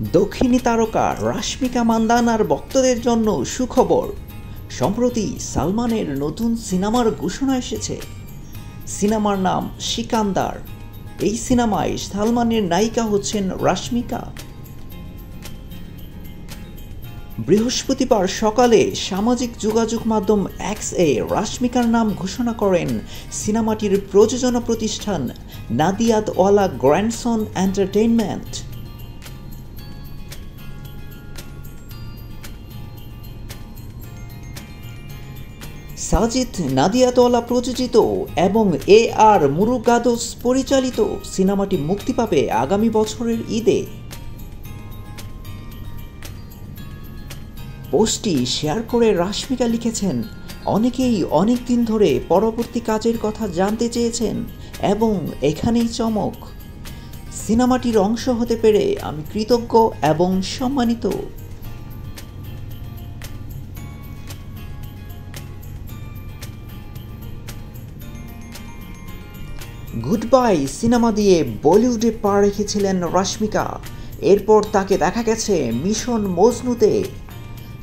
দক্ষিণী তারকা রাশমিকা মান্দানার ভক্তদের জন্য সুখবর। সম্প্রতি সালমানের নতুন সিনেমার ঘোষণা এসেছে। সিনেমার নাম সিকান্দার। এই সিনেমায় সালমানের নায়িকা হচ্ছেন রাশমিকা। বৃহস্পতিবার সকালে সামাজিক যোগাযোগ মাধ্যম এক্স-এ রাশমিকার নাম ঘোষণা করেন সিনেমাটির প্রযোজনা প্রতিষ্ঠান নাদিয়াদওয়ালা গ্র্যান্ডসন এন্টারটেইনমেন্ট। সাজিদ নাদিয়াদওয়ালা প্রযোজিত এবং আর মুরুগাদোস পরিচালিত সিনেমাটি মুক্তি পাবে আগামী বছরের ঈদে। পোস্টটি শেয়ার করে রাশমিকা লিখেছেন, অনেকেই অনেক দিন ধরে পরবর্তী কাজের কথা জানতে চেয়েছেন এবং এখানেই চমক। সিনেমাটির অংশ হতে পেরে আমি কৃতজ্ঞ এবং সম্মানিত। গুড বাই সিনেমা দিয়ে বলিউডে পা রেখেছিলেন রাশমিকা। এরপর তাকে দেখা গেছে মিশন মজনুতে।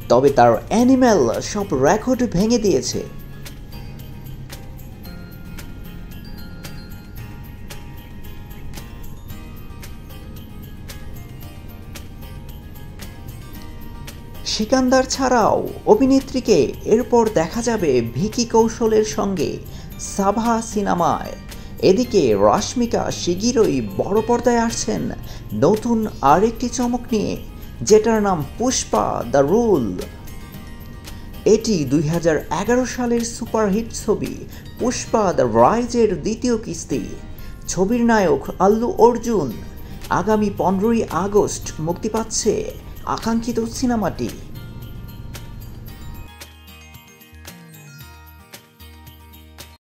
তবে তার অ্যানিমেল সব রেকর্ড ভেঙে দিয়েছে। সিকান্দার ছাড়াও অভিনেত্রীকে এরপর দেখা যাবে ভিকি কৌশলের সঙ্গে সাভা সিনেমায়। এদিকে রাশমিকা শিগগিরই বড় পর্দায় আসছেন নতুন আরেকটি চমক নিয়ে, যেটার নাম পুষ্পা দ্য রুল। এটি 2011 সালের সুপারহিট ছবি পুষ্পা দ্য রাইজের দ্বিতীয় কিস্তি। ছবির নায়ক আল্লু অর্জুন। আগামী 15ই আগস্ট মুক্তি পাচ্ছে আকাঙ্ক্ষিত সিনেমাটি।